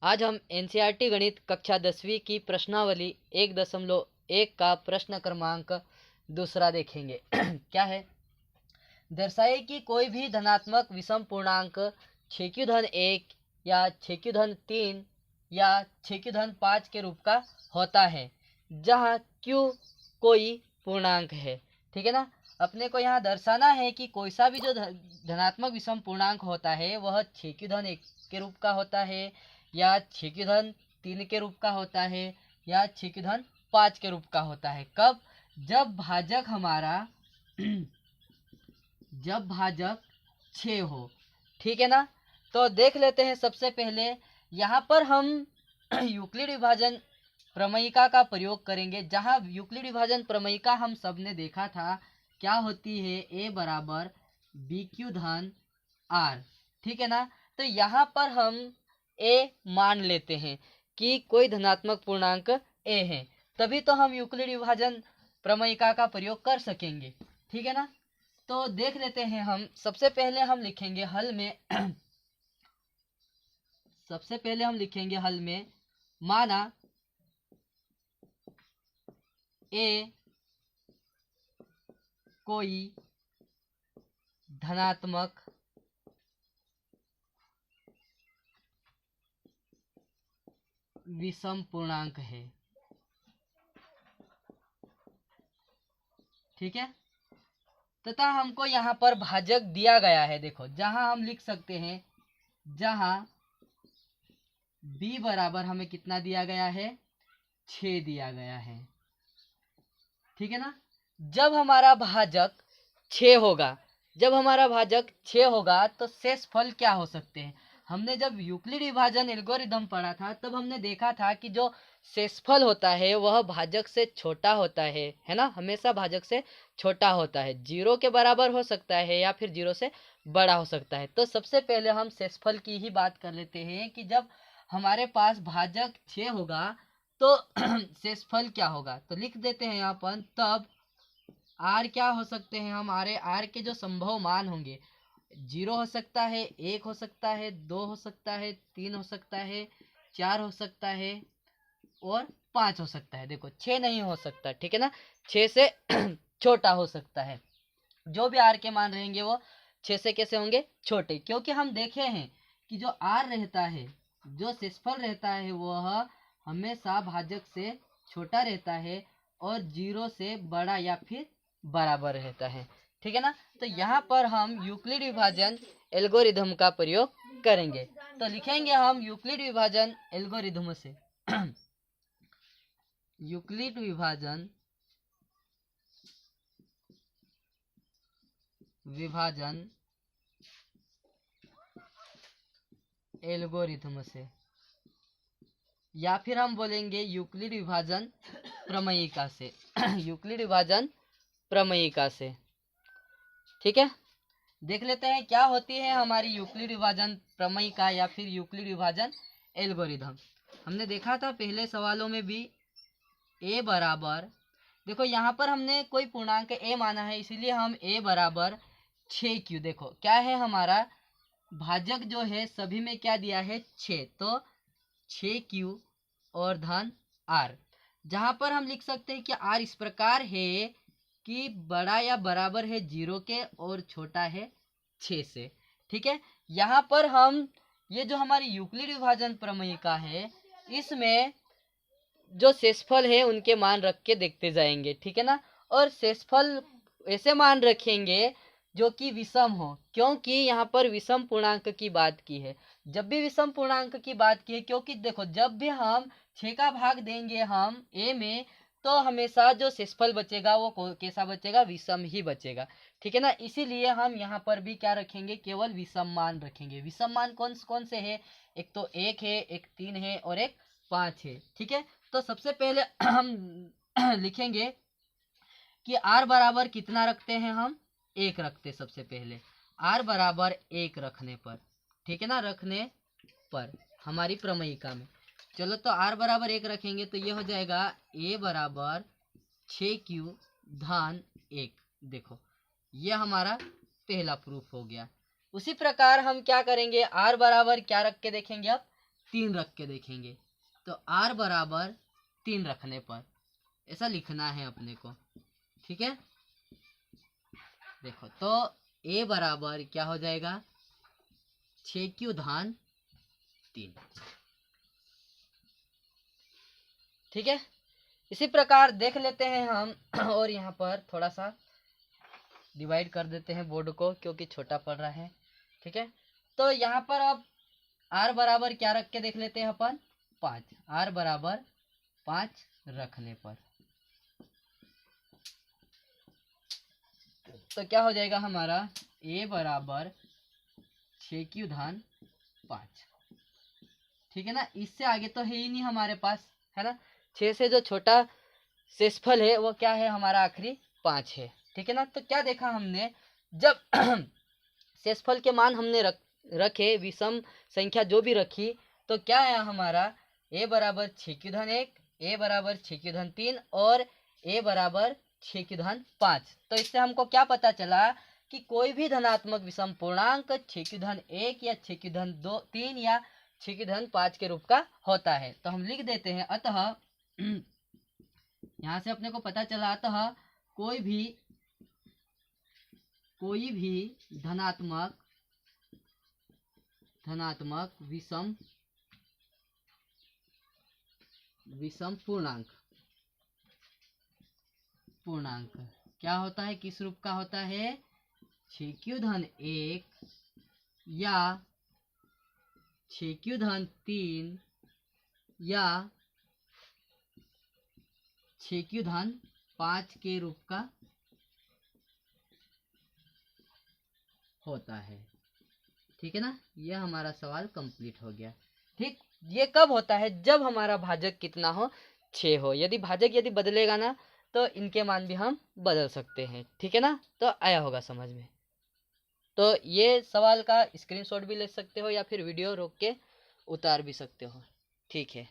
आज हम एनसीईआरटी गणित कक्षा 10वीं की प्रश्नावली 1.1 का प्रश्न क्रमांक दूसरा देखेंगे। क्या है? दर्शाए कि कोई भी धनात्मक विषम पूर्णांक 6q-1 या 6q-3 या 6q-5 के रूप का होता है, जहाँ q कोई पूर्णांक है। ठीक है ना? अपने को यहाँ दर्शाना है कि कोई सा भी जो धनात्मक विषम पूर्णांक होता है वह 6q-1 के रूप का होता है या 6q-3 के रूप का होता है या 6q-5 के रूप का होता है। कब? जब भाजक हमारा जब भाजक 6 हो। ठीक है ना? तो देख लेते हैं। सबसे पहले यहाँ पर हम यूक्लिड विभाजन प्रमेयिका का प्रयोग करेंगे, जहाँ यूक्लिड विभाजन प्रमेयिका हम सब ने देखा था क्या होती है, a बराबर BQ-R। ठीक है ना? तो यहाँ पर हम a मान लेते हैं कि कोई धनात्मक पूर्णांक a है, तभी तो हम यूक्लिड विभाजन प्रमेयिका का प्रयोग कर सकेंगे। ठीक है ना? तो देख लेते हैं हम। सबसे पहले हम लिखेंगे हल में सबसे पहले हम लिखेंगे हल में, माना a कोई धनात्मक विषम पूर्णांक है। ठीक है? तथा हमको यहाँ पर भाजक दिया गया है। देखो, जहां हम लिख सकते हैं, जहां b बराबर हमें कितना दिया गया है, 6 दिया गया है। ठीक है ना? जब हमारा भाजक 6 होगा, तो शेषफल क्या हो सकते हैं? हमने जब यूक्लिड विभाजन एल्गोरिथम पढ़ा था तब हमने देखा था कि जो शेषफल होता है वह भाजक से छोटा होता है ना? हमेशा भाजक से छोटा होता है। 0 के बराबर हो सकता है या फिर 0 से बड़ा हो सकता है। तो सबसे पहले हम शेषफल की ही बात कर लेते हैं कि जब हमारे पास भाजक 6 होगा तो शेषफल क्या होगा। तो लिख देते हैं यहाँ पर, तब आर क्या हो सकते हैं हमारे, आर के जो संभव मान होंगे, 0 हो सकता है, 1 हो सकता है, 2 हो सकता है, 3 हो सकता है, 4 हो सकता है और 5 हो सकता है। देखो, 6 नहीं हो सकता। ठीक है ना? 6 से छोटा हो सकता है। जो भी आर के मान रहेंगे वो 6 से कैसे होंगे, छोटे, क्योंकि हम देखे हैं कि जो आर रहता है, जो शेषफल रहता है, वह हमेशा भाजक से छोटा रहता है और 0 से बड़ा या फिर बराबर रहता है। ठीक है ना? तो यहाँ पर हम यूक्लिड विभाजन एल्गोरिथम का प्रयोग करेंगे। तो लिखेंगे हम यूक्लिड विभाजन एल्गोरिथम से यूक्लिड विभाजन एल्गोरिथम से, या फिर हम बोलेंगे यूक्लिड विभाजन प्रमेयिका से यूक्लिड विभाजन प्रमेयिका से। ठीक है? देख लेते हैं क्या होती है हमारी यूक्लिड विभाजन प्रमेयिका या फिर यूक्लिड विभाजन एल्गोरिथम। हमने देखा था पहले सवालों में भी, a बराबर, देखो यहाँ पर हमने कोई पूर्णांक a माना है, इसीलिए हम a बराबर 6q। देखो क्या है हमारा भाजक जो है सभी में क्या दिया है, 6, तो 6q और धन r। जहां पर हम लिख सकते हैं कि r इस प्रकार है कि बड़ा या बराबर है 0 के और छोटा है 6 से। ठीक है? यहाँ पर हम ये जो हमारी यूक्लिड विभाजन प्रमेयिका है, इसमें जो शेषफल है उनके मान रख के देखते जाएंगे। ठीक है ना? और शेषफल ऐसे मान रखेंगे जो कि विषम हो, क्योंकि यहाँ पर विषम पूर्णांक की बात की है। जब भी विषम पूर्णांक की बात की है, क्योंकि देखो जब भी हम 6 का भाग देंगे हम a में, तो हमेशा जो शेषफल बचेगा वो कैसा बचेगा, विषम ही बचेगा। ठीक है ना? इसीलिए हम यहाँ पर भी क्या रखेंगे, केवल विषम मान रखेंगे। विषम मान कौन कौन से है, एक तो 1 है, एक 3 है और एक 5 है। ठीक है? तो सबसे पहले हम लिखेंगे कि r बराबर कितना रखते हैं हम, 1 रखते। सबसे पहले r बराबर 1 रखने पर, ठीक है ना, रखने पर हमारी प्रमेयिका में, चलो तो r बराबर 1 रखेंगे तो ये हो जाएगा a बराबर 6q धन 1। देखो ये हमारा पहला प्रूफ हो गया। उसी प्रकार हम क्या करेंगे, r बराबर क्या रख के देखेंगे अब, 3 रख के देखेंगे, तो r बराबर 3 रखने पर ऐसा लिखना है अपने को, ठीक है। देखो तो a बराबर क्या हो जाएगा, 6 × 3, ठीक है। इसी प्रकार देख लेते हैं हम और यहाँ पर थोड़ा सा डिवाइड कर देते हैं बोर्ड को, क्योंकि छोटा पड़ रहा है, ठीक है। तो यहाँ पर अब r बराबर क्या रख के देख लेते हैं अपन, 5, r बराबर 5 रखने पर तो क्या हो जाएगा हमारा, a बराबर 6 × 5, ठीक है ना। इससे आगे तो है ही नहीं हमारे पास, है ना। 6 से जो छोटा शेषफल है वो क्या है हमारा, आखिरी 5 है, ठीक है ना। तो क्या देखा हमने, जब शेषफल के मान हमने रखे, विषम संख्या जो भी रखी, तो क्या है हमारा, a बराबर 6 × 1, a बराबर 6 × 3 और a बराबर 6 × 5। तो इससे हमको क्या पता चला कि कोई भी धनात्मक विषम पूर्णांक 6 × 1 या 6 × 3 या 6 × 5 के रूप का होता है। तो हम लिख देते हैं, अतः यहाँ से अपने को पता चला, अतः कोई भी धनात्मक विषम पूर्णांक क्या होता है, किस रूप का होता है, 6 × 1 या 6 × 3 या 6 × 5 के रूप का होता है, ठीक है ना। यह हमारा सवाल कंप्लीट हो गया, ठीक। ये कब होता है, जब हमारा भाजक कितना हो, 6 हो। यदि भाजक बदलेगा ना, तो इनके मान भी हम बदल सकते हैं, ठीक है ना। तो आया होगा समझ में। तो ये सवाल का स्क्रीनशॉट भी ले सकते हो या फिर वीडियो रोक के उतार भी सकते हो, ठीक है।